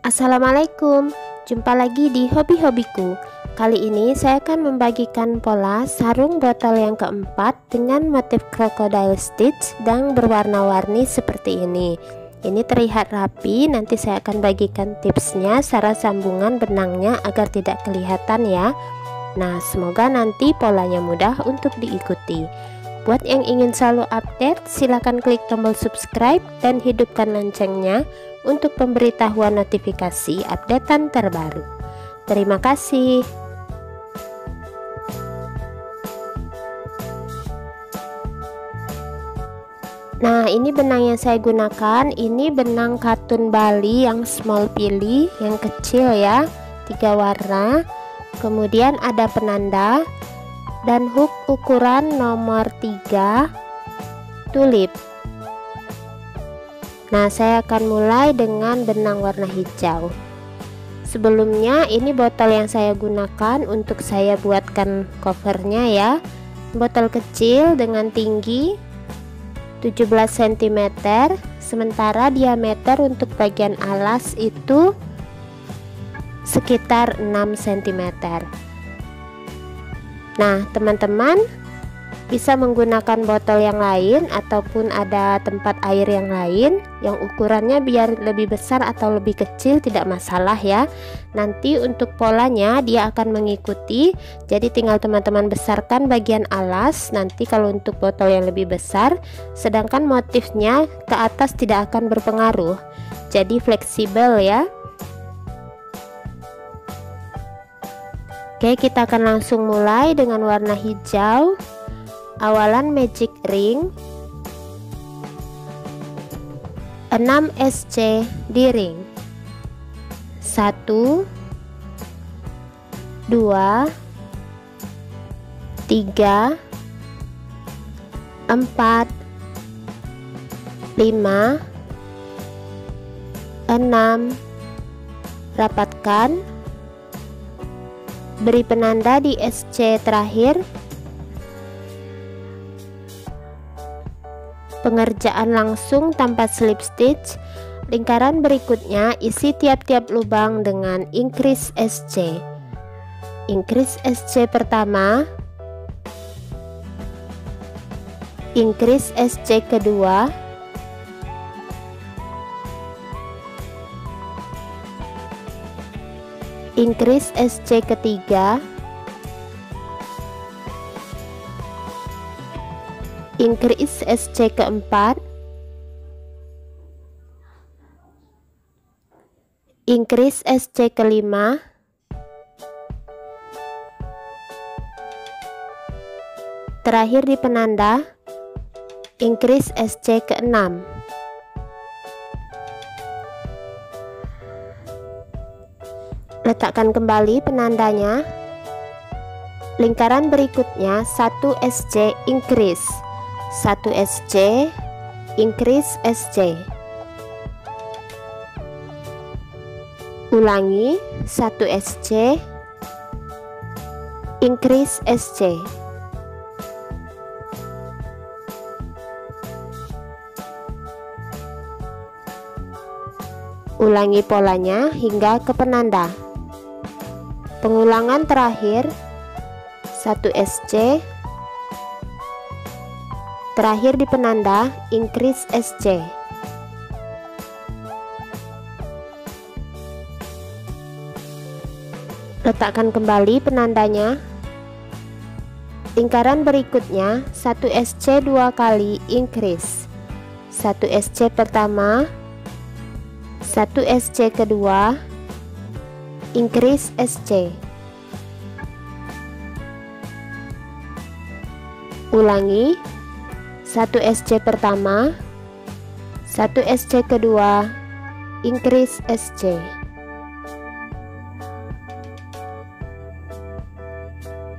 Assalamualaikum, jumpa lagi di hobi-hobiku. Kali ini saya akan membagikan pola sarung botol yang keempat dengan motif crocodile stitch dan berwarna-warni seperti ini. Ini terlihat rapi, nanti saya akan bagikan tipsnya, cara sambungan benangnya agar tidak kelihatan ya. Nah, semoga nanti polanya mudah untuk diikuti. Buat yang ingin selalu update, silakan klik tombol subscribe dan hidupkan loncengnya untuk pemberitahuan notifikasi updatean terbaru. Terima kasih. Nah, ini benang yang saya gunakan. Ini benang katun Bali yang small pilih, yang kecil ya, 3 warna. Kemudian ada penanda dan hook ukuran nomor 3 tulip. Nah, saya akan mulai dengan benang warna hijau. Sebelumnya ini botol yang saya gunakan untuk saya buatkan covernya ya. Botol kecil dengan tinggi 17 cm, sementara diameter untuk bagian alas itu sekitar 6 cm. Nah, teman-teman bisa menggunakan botol yang lain ataupun ada tempat air yang lain yang ukurannya biar lebih besar atau lebih kecil tidak masalah ya. Nanti untuk polanya dia akan mengikuti, jadi tinggal teman-teman besarkan bagian alas nanti kalau untuk botol yang lebih besar, sedangkan motifnya ke atas tidak akan berpengaruh, jadi fleksibel ya. Oke, kita akan langsung mulai dengan warna hijau. Awalan magic ring 6 SC di ring 1 2 3 4 5 6. Rapatkan, beri penanda di SC terakhir. Pengerjaan langsung tanpa slip stitch. Lingkaran berikutnya isi tiap-tiap lubang dengan increase SC. Increase SC pertama, increase SC kedua, increase SC ketiga, increase SC keempat, increase SC kelima, terakhir di penanda increase SC keenam. Letakkan kembali penandanya. Lingkaran berikutnya 1 SC increase, 1 SC increase SC. Ulangi 1 SC increase SC. Ulangi polanya hingga ke penanda. Pengulangan terakhir 1 SC, terakhir di penanda increase SC. Letakkan kembali penandanya. Lingkaran berikutnya 1 SC 2 kali increase, 1 SC pertama, 1 SC kedua, increase SC. Ulangi 1 SC pertama, 1 SC kedua, increase SC.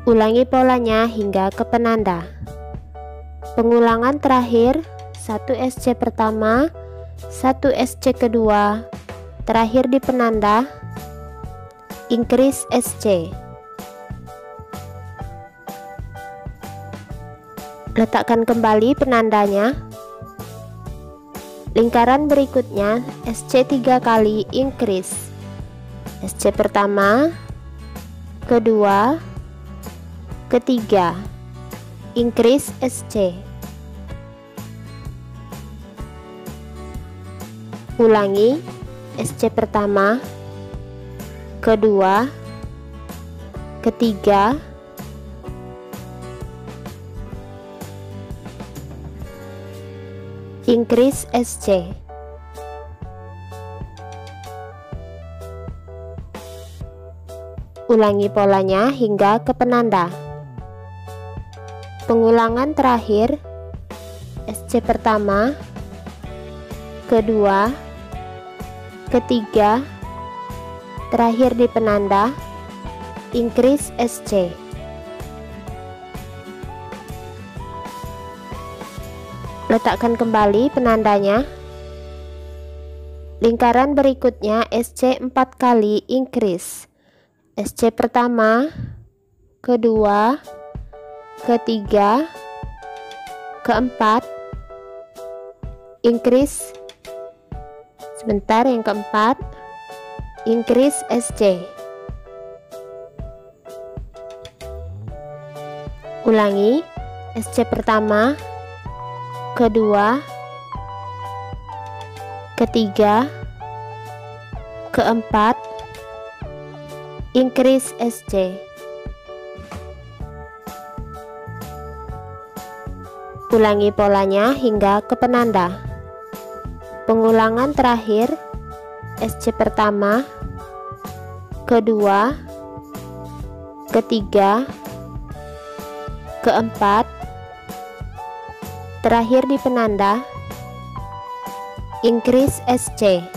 Ulangi polanya hingga ke penanda. Pengulangan terakhir 1 SC pertama, 1 SC kedua, terakhir di penanda increase SC. Letakkan kembali penandanya. Lingkaran berikutnya SC 3 kali increase, SC pertama, kedua, ketiga, increase SC. Ulangi SC pertama, kedua, ketiga, increase SC. Ulangi polanya hingga ke penanda. Pengulangan terakhir SC pertama, kedua, ketiga, terakhir di penanda, increase SC. Letakkan kembali penandanya. Lingkaran berikutnya SC 4 kali increase. SC pertama, kedua, ketiga, keempat, increase. Sebentar, yang keempat, increase SC. Ulangi SC pertama, kedua, ketiga, keempat, increase SC. Ulangi polanya hingga ke penanda. Pengulangan terakhir SC pertama, kedua, ketiga, keempat, terakhir di penanda, increase SC.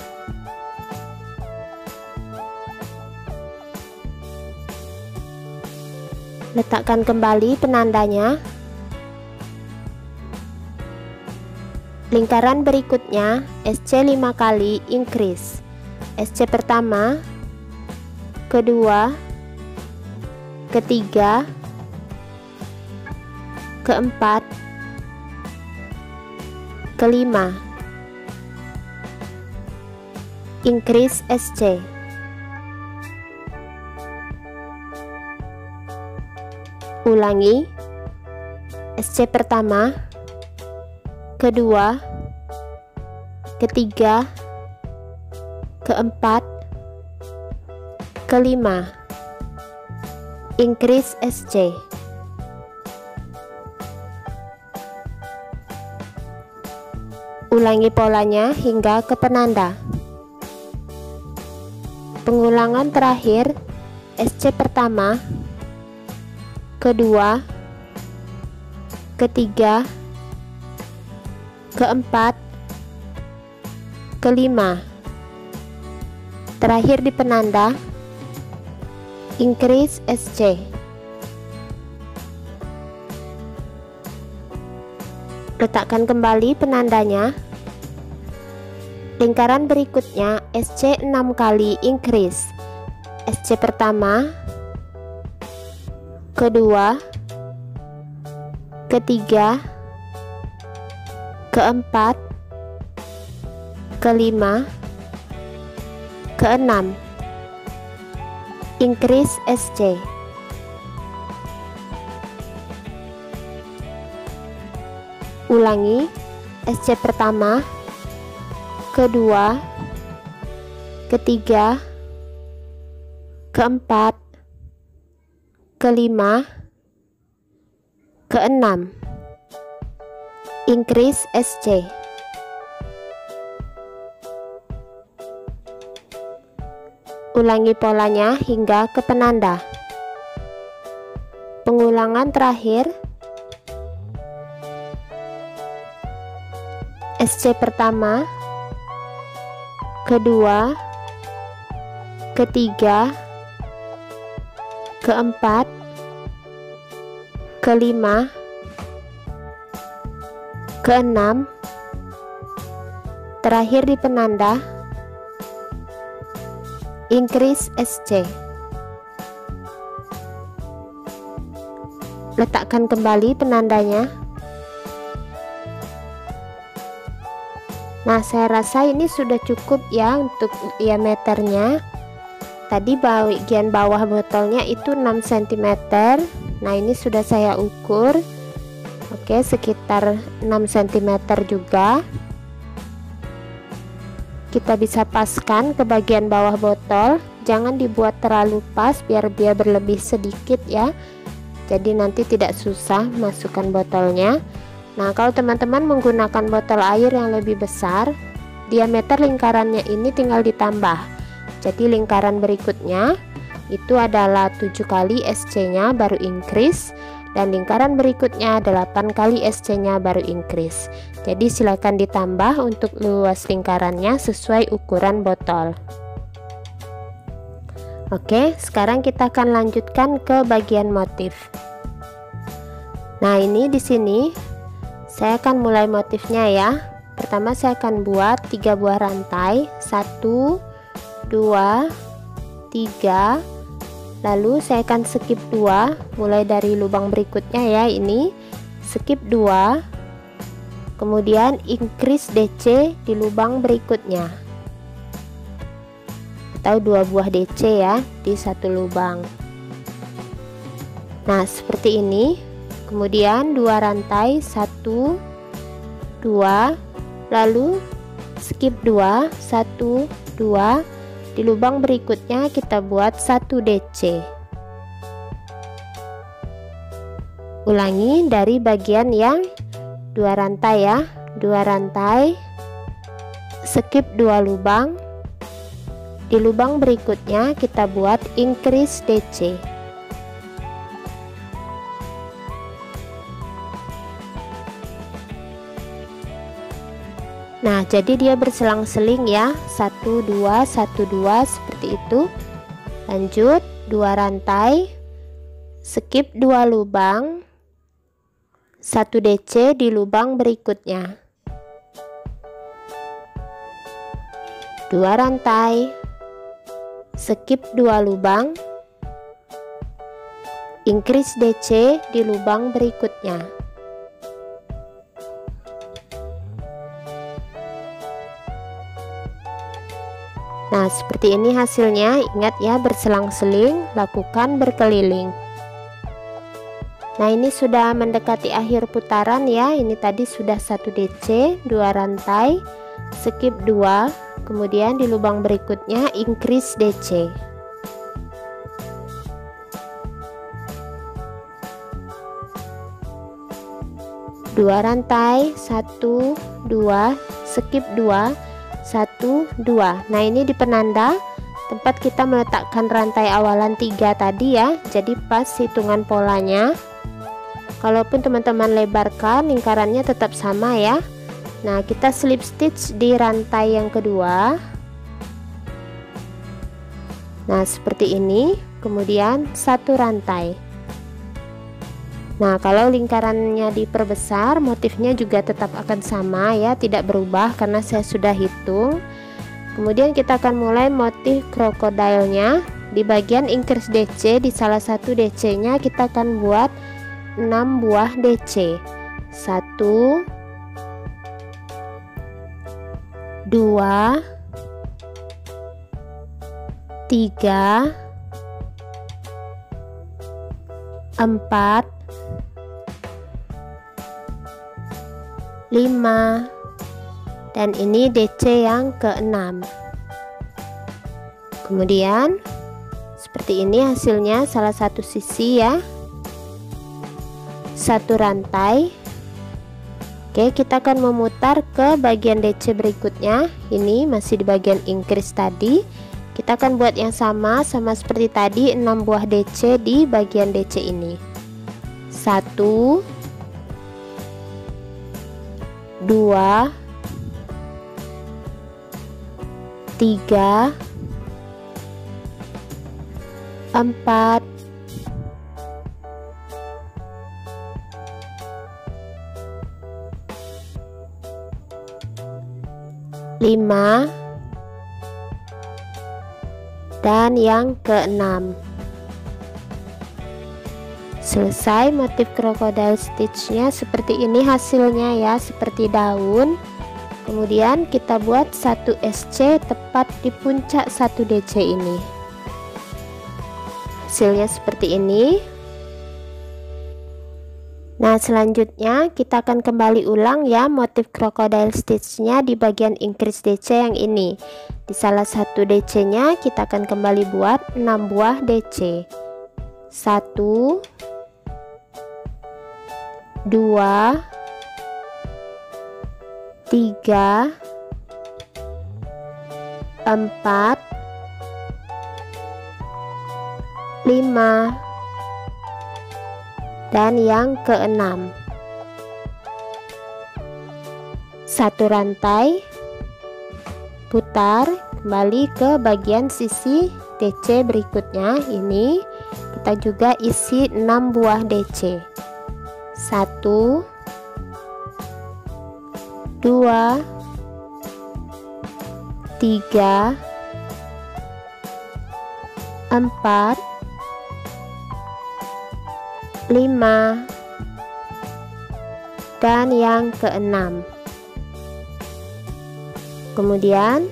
Letakkan kembali penandanya. Lingkaran berikutnya SC 5 kali increase. SC pertama, kedua, ketiga, keempat, kelima, increase SC. Ulangi SC pertama, kedua, ketiga, keempat, kelima, increase SC. Ulangi polanya hingga ke penanda. Pengulangan terakhir SC pertama, kedua, ketiga, keempat, kelima, terakhir di penanda, increase SC. Letakkan kembali penandanya. Lingkaran berikutnya SC 6 kali increase. SC pertama, kedua, ketiga, keempat, kelima, keenam, increase SC. Ulangi SC pertama, kedua, ketiga, keempat, kelima, keenam, increase SC. Ulangi polanya hingga ke penanda. Pengulangan terakhir SC pertama, kedua, ketiga, keempat, kelima, keenam, terakhir di penanda, increase SC. Letakkan kembali penandanya. Nah, saya rasa ini sudah cukup ya untuk diameternya. Tadi bagian bawah botolnya itu 6 cm. Nah, ini sudah saya ukur. Oke, sekitar 6 cm juga. Kita bisa paskan ke bagian bawah botol. Jangan dibuat terlalu pas biar dia berlebih sedikit ya. Jadi nanti tidak susah masukkan botolnya. Nah, kalau teman-teman menggunakan botol air yang lebih besar, diameter lingkarannya ini tinggal ditambah. Jadi lingkaran berikutnya itu adalah 7 kali SC nya baru increase, dan lingkaran berikutnya 8 kali SC nya baru increase. Jadi silakan ditambah untuk luas lingkarannya sesuai ukuran botol. Oke, sekarang kita akan lanjutkan ke bagian motif. Nah, ini di sini saya akan mulai motifnya ya. Pertama saya akan buat 3 buah rantai, 1 2 3, lalu saya akan skip 2 mulai dari lubang berikutnya ya. Ini skip 2, kemudian increase DC di lubang berikutnya, atau 2 buah DC ya di satu lubang. Nah, seperti ini. Kemudian 2 rantai, 1 2, lalu skip 2 1 2, di lubang berikutnya kita buat 1 DC. Ulangi dari bagian yang 2 rantai ya, 2 rantai, skip 2 lubang, di lubang berikutnya kita buat increase DC. Nah, jadi dia berselang-seling ya, 1 2 1 2 seperti itu. Lanjut 2 rantai, skip 2 lubang, 1 DC di lubang berikutnya, 2 rantai, skip 2 lubang, increase DC di lubang berikutnya. Nah, seperti ini hasilnya. Ingat ya, berselang-seling, lakukan berkeliling. Nah, ini sudah mendekati akhir putaran ya. Ini tadi sudah 1 DC, 2 rantai, skip 2, kemudian di lubang berikutnya increase DC. Dua rantai, 1 2, skip 2, 1 2. Nah, ini di penanda tempat kita meletakkan rantai awalan 3 tadi ya. Jadi pas hitungan polanya. Kalaupun teman-teman lebarkan, lingkarannya tetap sama ya. Nah, kita slip stitch di rantai yang kedua. Nah, seperti ini. Kemudian 1 rantai. Nah, kalau lingkarannya diperbesar, motifnya juga tetap akan sama ya, tidak berubah karena saya sudah hitung. Kemudian kita akan mulai motif krokodilnya. Di bagian increase DC, di salah satu DC nya kita akan buat 6 buah DC. 1 2 3 4 5, dan ini DC yang ke-6. Kemudian seperti ini hasilnya, salah satu sisi ya, 1 rantai. Oke, kita akan memutar ke bagian DC berikutnya. Ini masih di bagian increase tadi. Kita akan buat yang sama seperti tadi, 6 buah DC di bagian DC ini. 1 2 3 4 5, dan yang ke-6. Selesai motif crocodile stitchnya. Seperti ini hasilnya ya, seperti daun. Kemudian kita buat 1 SC tepat di puncak 1 DC ini. hasilnya seperti ini. Nah, selanjutnya kita akan kembali ulang ya motif crocodile stitch-nya di bagian increase DC yang ini. Di salah satu DC-nya kita akan kembali buat 6 buah DC. 1 2 3 4 5 dan yang keenam. Satu rantai, putar kembali ke bagian sisi DC berikutnya. Ini kita juga isi 6 buah DC. 1 2 3 4 5 dan yang keenam. Kemudian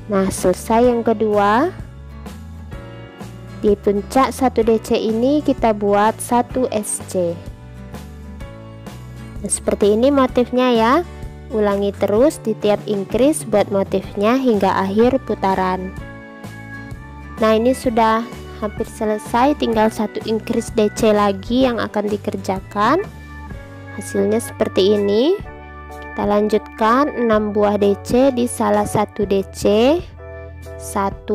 selesai yang kedua. Di puncak 1 DC ini kita buat 1 SC. Nah, seperti ini motifnya ya. Ulangi terus di tiap increase buat motifnya hingga akhir putaran. Nah, ini sudah hampir selesai, tinggal 1 increase DC lagi yang akan dikerjakan. Hasilnya seperti ini. Kita lanjutkan 6 buah DC di salah satu DC. 1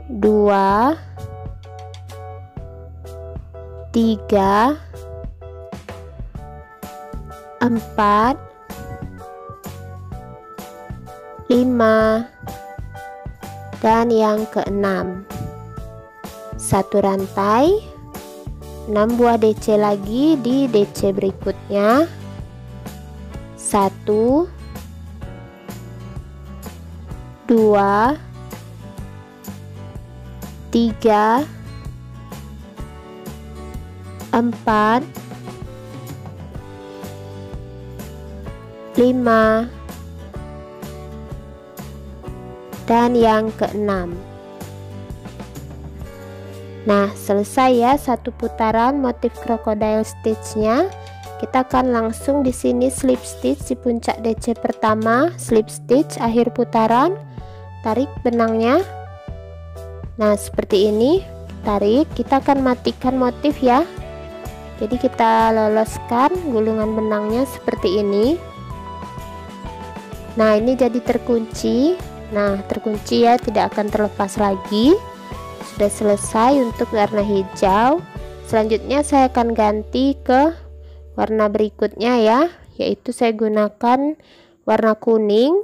2 3 4 5 dan yang keenam. Satu rantai, 6 buah DC lagi di DC berikutnya. 1 2 3 4 5 dan yang keenam. Nah, selesai ya satu putaran motif crocodile stitch-nya. Kita akan langsung di sini slip stitch di puncak DC pertama, slip stitch akhir putaran, tarik benangnya. Nah, seperti ini, tarik. Kita akan matikan motif ya. Jadi kita loloskan gulungan benangnya seperti ini. Nah, ini jadi terkunci. Nah, terkunci ya, tidak akan terlepas lagi. Sudah selesai untuk warna hijau. Selanjutnya saya akan ganti ke warna berikutnya ya, yaitu saya gunakan warna kuning.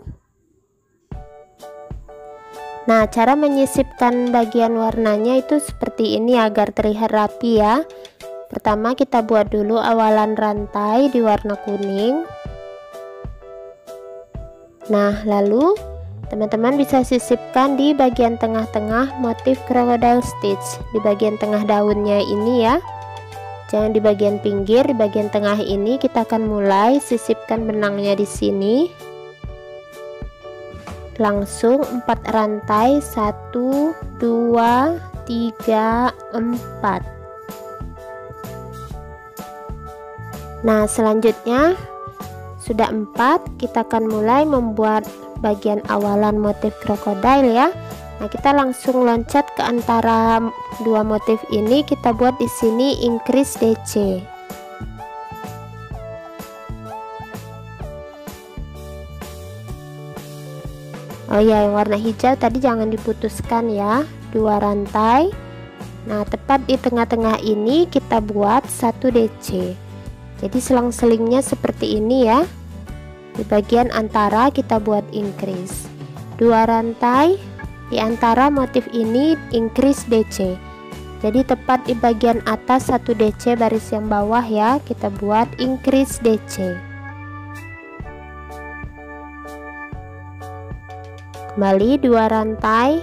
Nah, cara menyisipkan bagian warnanya itu seperti ini agar terlihat rapi ya. Pertama kita buat dulu awalan rantai di warna kuning. Nah, lalu teman-teman bisa sisipkan di bagian tengah-tengah motif crocodile stitch, di bagian tengah daunnya ini ya. Jangan di bagian pinggir, di bagian tengah ini kita akan mulai sisipkan benangnya di sini. Langsung 4 rantai, 1 2 3 4. Nah, selanjutnya sudah 4, kita akan mulai membuat bagian awalan motif crocodile ya. Nah, kita langsung loncat ke antara dua motif ini, kita buat di sini increase DC. Oh ya, yang warna hijau tadi jangan diputuskan ya, 2 rantai. Nah, tepat di tengah-tengah ini kita buat 1 DC. Jadi selang-selingnya seperti ini ya. Di bagian antara kita buat increase 2 rantai di antara motif ini, increase DC. Jadi tepat di bagian atas 1 DC baris yang bawah ya, kita buat increase DC. Kembali 2 rantai,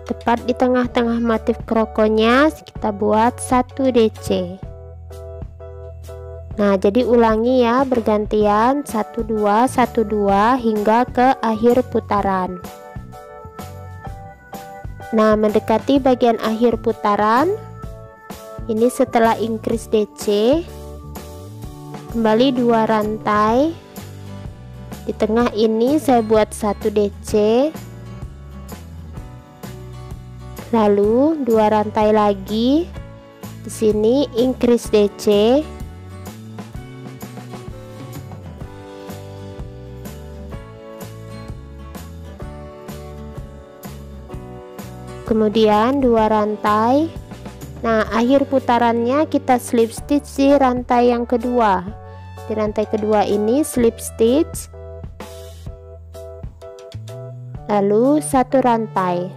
tepat di tengah-tengah motif krokonya kita buat 1 DC. Nah, jadi ulangi ya, bergantian 1 2 1 2 hingga ke akhir putaran. Nah, mendekati bagian akhir putaran, ini setelah increase DC, kembali 2 rantai. Di tengah ini saya buat 1 DC, lalu 2 rantai lagi. Di sini increase DC, kemudian 2 rantai. Nah, akhir putarannya kita slip stitch di rantai yang kedua. Di rantai kedua ini slip stitch, lalu 1 rantai.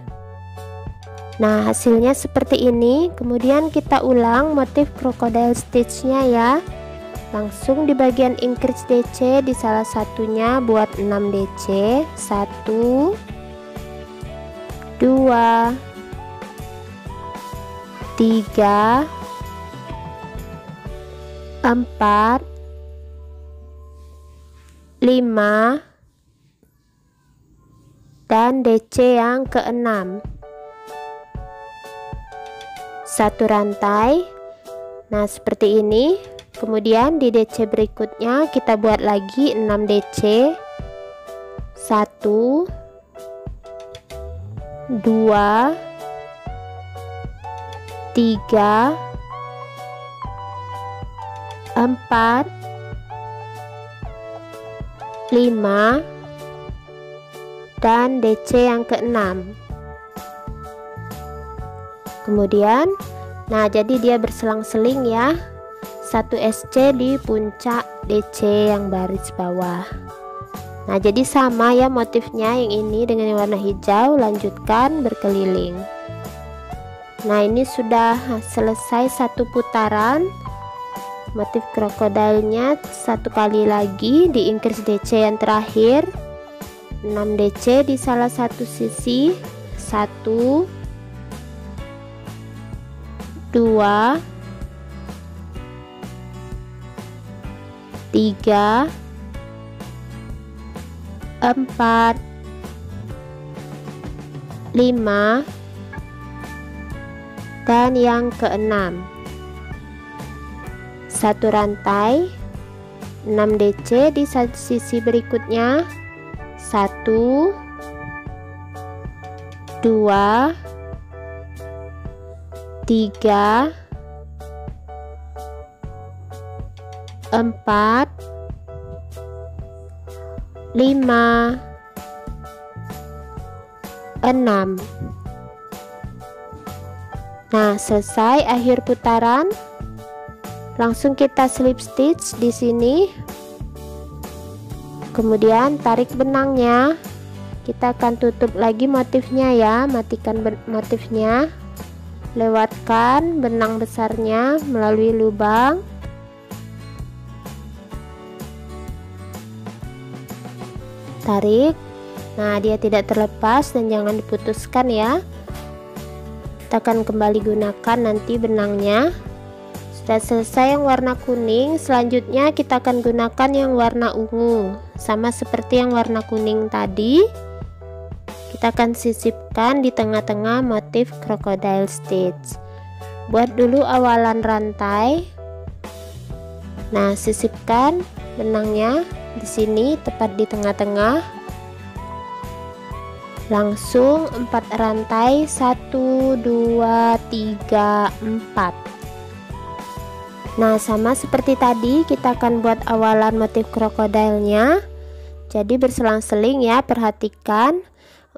Nah, hasilnya seperti ini. Kemudian kita ulang motif crocodile stitchnya ya. Langsung di bagian increase DC, di salah satunya buat 6 DC. 1 2 3 4 5 dan DC yang ke-6, 1 rantai. Nah, seperti ini. Kemudian di DC berikutnya kita buat lagi 6 DC. 1 2 3 4 5 dan DC yang ke-6. Kemudian, nah jadi dia berselang-seling ya. 1 SC di puncak DC yang baris bawah. Nah, jadi sama ya motifnya, yang ini dengan yang warna hijau, lanjutkan berkeliling. Nah, ini sudah selesai 1 putaran. Motif krokodilnya 1 kali lagi di increase DC yang terakhir, 6 DC di salah satu sisi. 1 2 3 4 5 dan yang ke-6, 1 rantai, 6 DC di sisi berikutnya. 1 2 3 4 5 6. Nah, selesai akhir putaran. Langsung kita slip stitch di sini. Kemudian tarik benangnya. Kita akan tutup lagi motifnya ya, matikan motifnya. Lewatkan benang besarnya melalui lubang. Tarik. Nah, dia tidak terlepas dan jangan diputuskan ya. Kita akan kembali gunakan nanti benangnya. Sudah selesai yang warna kuning, selanjutnya kita akan gunakan yang warna ungu. Sama seperti yang warna kuning tadi, kita akan sisipkan di tengah-tengah motif crocodile stitch. Buat dulu awalan rantai. Nah, sisipkan benangnya di sini tepat di tengah-tengah. Langsung 4 rantai, 1 2 3 4. Nah, sama seperti tadi kita akan buat awalan motif krokodilnya. Jadi berselang-seling ya, perhatikan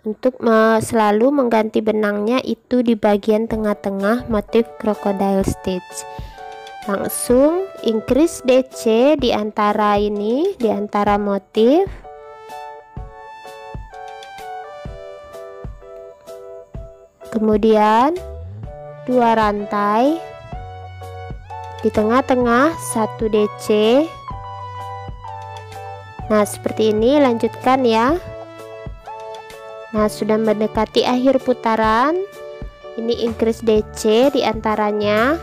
untuk selalu mengganti benangnya itu di bagian tengah-tengah motif crocodile stitch. Langsung increase DC di antara ini, di antara motif. Kemudian 2 rantai di tengah-tengah, 1 DC. Nah, seperti ini, lanjutkan ya. Nah, sudah mendekati akhir putaran. Ini increase DC di antaranya.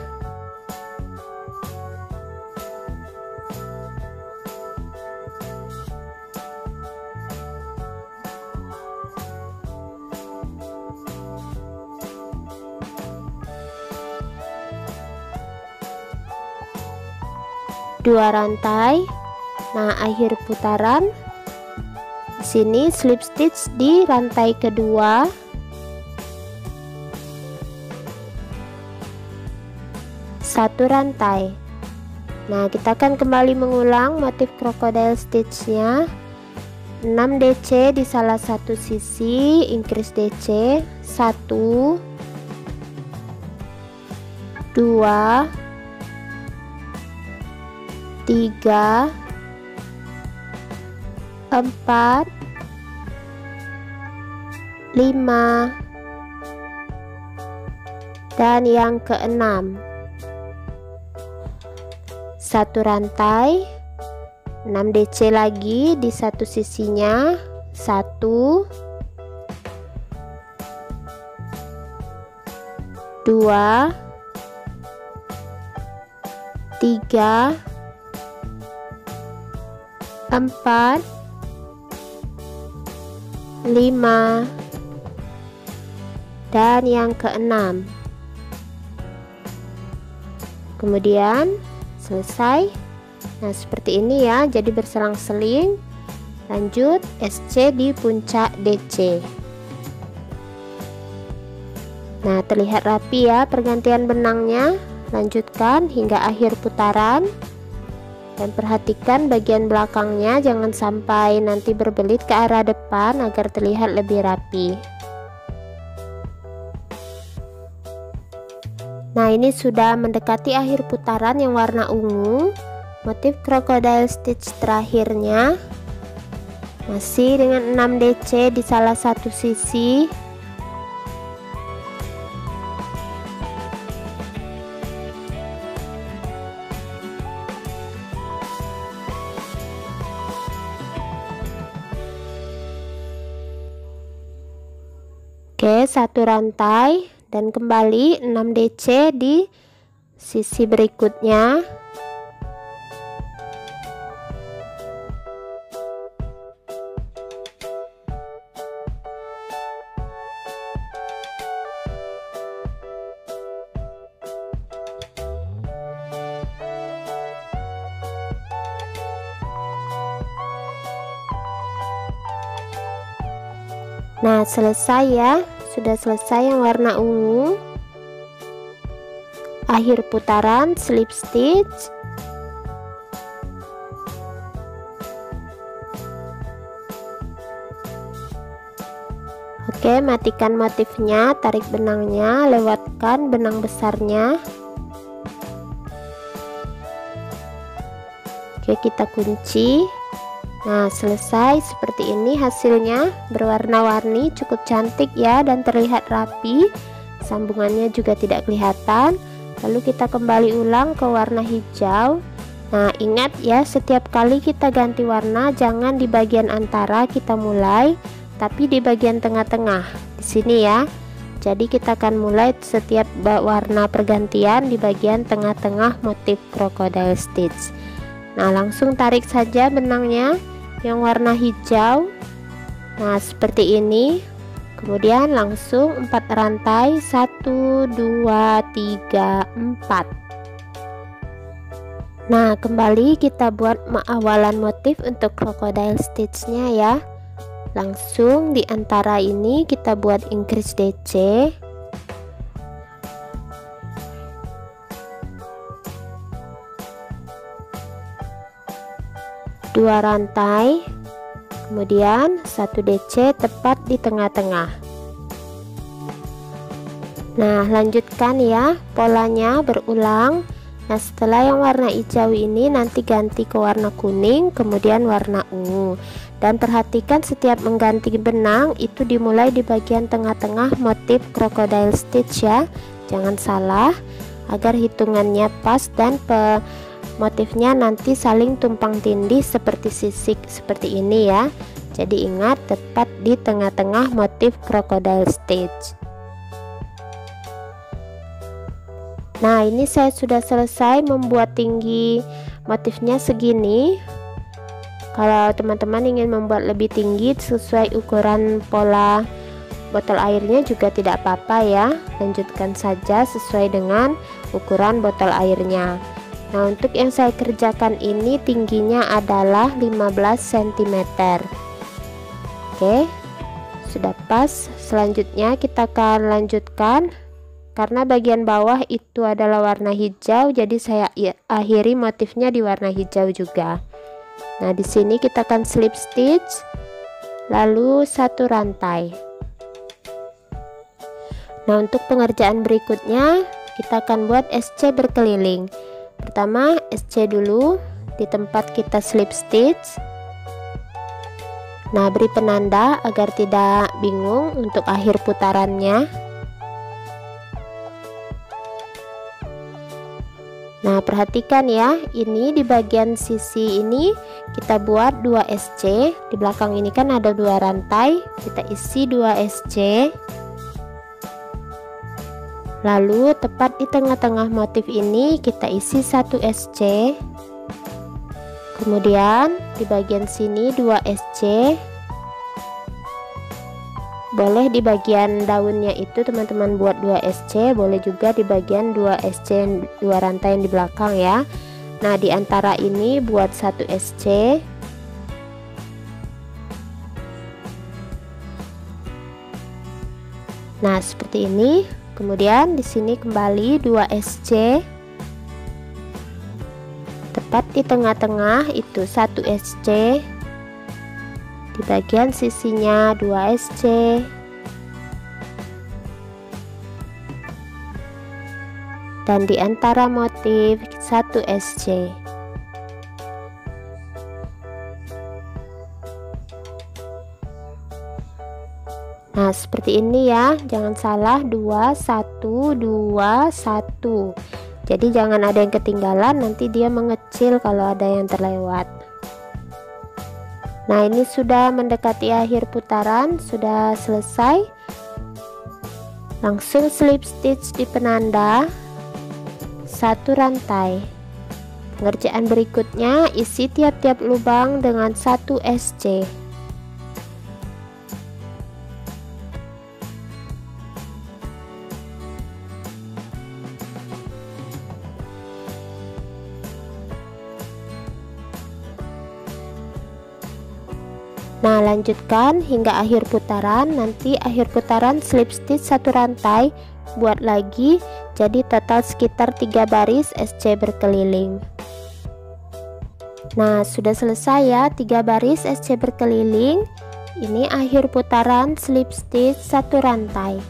2 rantai. Nah, akhir putaran di sini slip stitch di rantai kedua, 1 rantai. Nah, kita akan kembali mengulang motif crocodile stitchnya. 6 DC di salah satu sisi, increase DC 1 2 3 4 5 dan yang keenam, 1 rantai, 6 DC lagi di satu sisinya, 1 2 3 4 5 dan yang keenam. Kemudian selesai. Nah, seperti ini ya, jadi berselang-seling. Lanjut SC di puncak DC. Nah, terlihat rapi ya pergantian benangnya. Lanjutkan hingga akhir putaran. Dan perhatikan bagian belakangnya, jangan sampai nanti berbelit ke arah depan agar terlihat lebih rapi. Nah, ini sudah mendekati akhir putaran yang warna ungu. Motif crocodile stitch terakhirnya masih dengan 6 DC di salah satu sisi. Oke, 1 rantai dan kembali 6 DC di sisi berikutnya. Nah, selesai ya, sudah selesai yang warna ungu. Akhir putaran slip stitch. Oke, matikan motifnya, tarik benangnya, lewatkan benang besarnya. Oke, kita kunci. Nah, selesai seperti ini hasilnya, berwarna-warni, cukup cantik ya dan terlihat rapi. Sambungannya juga tidak kelihatan. Lalu kita kembali ulang ke warna hijau. Nah, ingat ya, setiap kali kita ganti warna jangan di bagian antara kita mulai, tapi di bagian tengah-tengah di sini ya. Jadi kita akan mulai setiap warna pergantian di bagian tengah-tengah motif crocodile stitch. Nah, langsung tarik saja benangnya yang warna hijau. Nah, seperti ini. Kemudian langsung 4 rantai, 1 2 3 4. Nah, kembali kita buat awalan motif untuk crocodile stitchnya ya. Langsung di antara ini kita buat increase DC. Dua rantai, kemudian 1 DC tepat di tengah-tengah. Nah, lanjutkan ya polanya berulang. Nah, setelah yang warna hijau ini nanti ganti ke warna kuning, kemudian warna ungu. Dan perhatikan setiap mengganti benang itu dimulai di bagian tengah-tengah motif crocodile stitch ya, jangan salah, agar hitungannya pas dan motifnya nanti saling tumpang tindih seperti sisik seperti ini ya. Jadi ingat, tepat di tengah-tengah motif crocodile stitch. Nah, ini saya sudah selesai membuat tinggi motifnya segini. Kalau teman-teman ingin membuat lebih tinggi sesuai ukuran pola botol airnya juga tidak apa-apa ya. Lanjutkan saja sesuai dengan ukuran botol airnya. Nah, untuk yang saya kerjakan ini tingginya adalah 15 cm. Oke, sudah pas. Selanjutnya kita akan lanjutkan. Karena bagian bawah itu adalah warna hijau, jadi saya akhiri motifnya di warna hijau juga. Nah, di sini kita akan slip stitch, lalu 1 rantai. Nah, untuk pengerjaan berikutnya kita akan buat SC berkeliling. Pertama SC dulu di tempat kita slip stitch. Nah, beri penanda agar tidak bingung untuk akhir putarannya. Nah, perhatikan ya, ini di bagian sisi ini kita buat 2 SC. Di belakang ini kan ada 2 rantai, kita isi 2 SC. Lalu tepat di tengah-tengah motif ini kita isi 1 SC. Kemudian di bagian sini 2 SC. Boleh di bagian daunnya itu teman-teman buat 2 SC, boleh juga di bagian 2 SC 2 rantai yang di belakang ya. Nah, di antara ini buat 1 SC. Nah, seperti ini. Kemudian di sini kembali 2 SC. Tepat di tengah-tengah itu 1 SC. Di bagian sisinya 2 SC. Dan di antara motif 1 SC. Nah, seperti ini ya, jangan salah 2 1 2 1. Jadi jangan ada yang ketinggalan, nanti dia mengecil kalau ada yang terlewat. Nah, ini sudah mendekati akhir putaran, sudah selesai. Langsung slip stitch di penanda 1 rantai. Pengerjaan berikutnya isi tiap-tiap lubang dengan 1 SC. Nah, lanjutkan hingga akhir putaran. Nanti akhir putaran slip stitch 1 rantai, buat lagi, jadi total sekitar 3 baris SC berkeliling. Nah, sudah selesai ya, 3 baris SC berkeliling. Ini akhir putaran slip stitch 1 rantai.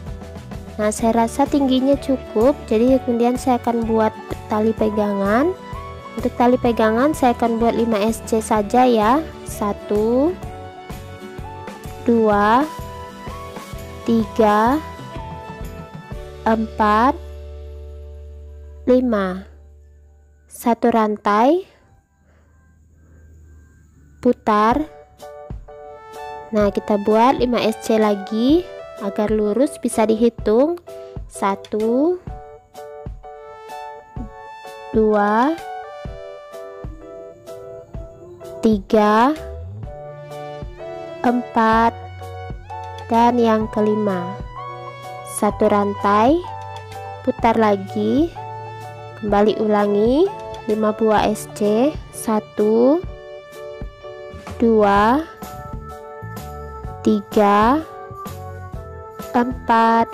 Nah, saya rasa tingginya cukup, jadi kemudian saya akan buat tali pegangan. Untuk tali pegangan saya akan buat 5 SC saja ya. 1 2 3 4 5. 1 rantai, putar. Nah, kita buat 5 SC lagi agar lurus, bisa dihitung 1 2 3 4 dan yang kelima. 1 rantai, putar lagi, kembali ulangi 5 buah SC. 1 2 3 4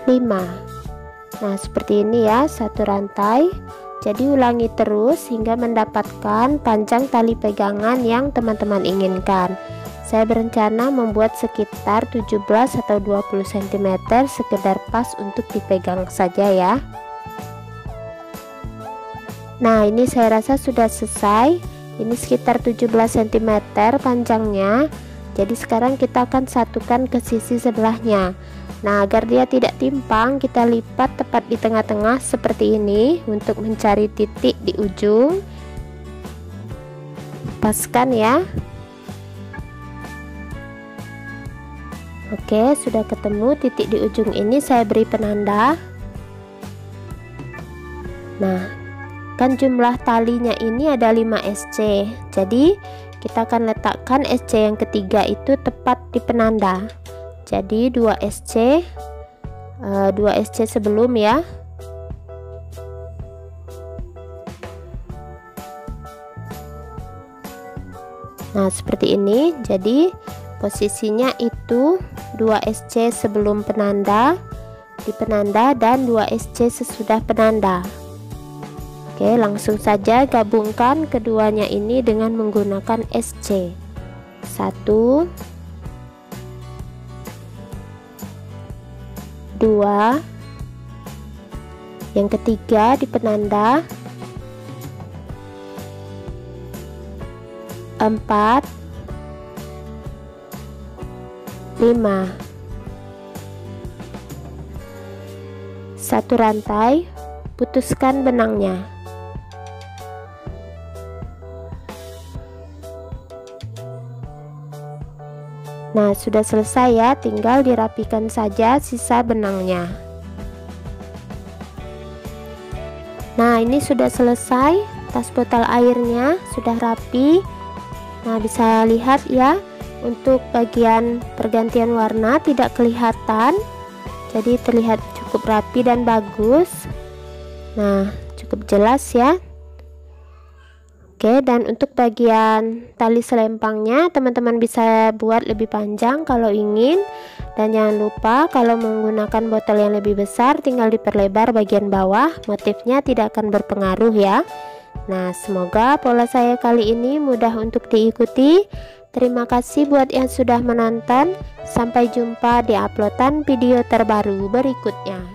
5. Nah, seperti ini ya, 1 rantai. Jadi ulangi terus hingga mendapatkan panjang tali pegangan yang teman-teman inginkan. Saya berencana membuat sekitar 17 atau 20 cm, sekedar pas untuk dipegang saja ya. Nah, ini saya rasa sudah selesai. Ini sekitar 17 cm panjangnya. Jadi sekarang kita akan satukan ke sisi sebelahnya. Nah, agar dia tidak timpang, kita lipat tepat di tengah-tengah seperti ini untuk mencari titik di ujung. Paskan ya. Oke, sudah ketemu titik di ujung ini, saya beri penanda. Nah, kan jumlah talinya ini ada 5 SC. Jadi kita akan letakkan SC yang ketiga itu tepat di penanda. Jadi 2 SC, 2 SC sebelum ya. Nah, seperti ini. Jadi posisinya itu 2 SC sebelum penanda, di penanda, dan 2 SC sesudah penanda. Oke, langsung saja gabungkan keduanya ini dengan menggunakan SC. 1, 2, yang ketiga di penanda, 4, 5, satu rantai, putuskan benangnya. Nah, sudah selesai ya, tinggal dirapikan saja sisa benangnya. Nah, ini sudah selesai, tas botol airnya sudah rapi. Nah, bisa lihat ya, untuk bagian pergantian warna tidak kelihatan, jadi terlihat cukup rapi dan bagus. Nah, cukup jelas ya. Oke, dan untuk bagian tali selempangnya teman-teman bisa buat lebih panjang kalau ingin, dan jangan lupa kalau menggunakan botol yang lebih besar tinggal diperlebar bagian bawah, motifnya tidak akan berpengaruh ya. Nah, semoga pola saya kali ini mudah untuk diikuti. Terima kasih buat yang sudah menonton. Sampai jumpa di uploadan video terbaru berikutnya.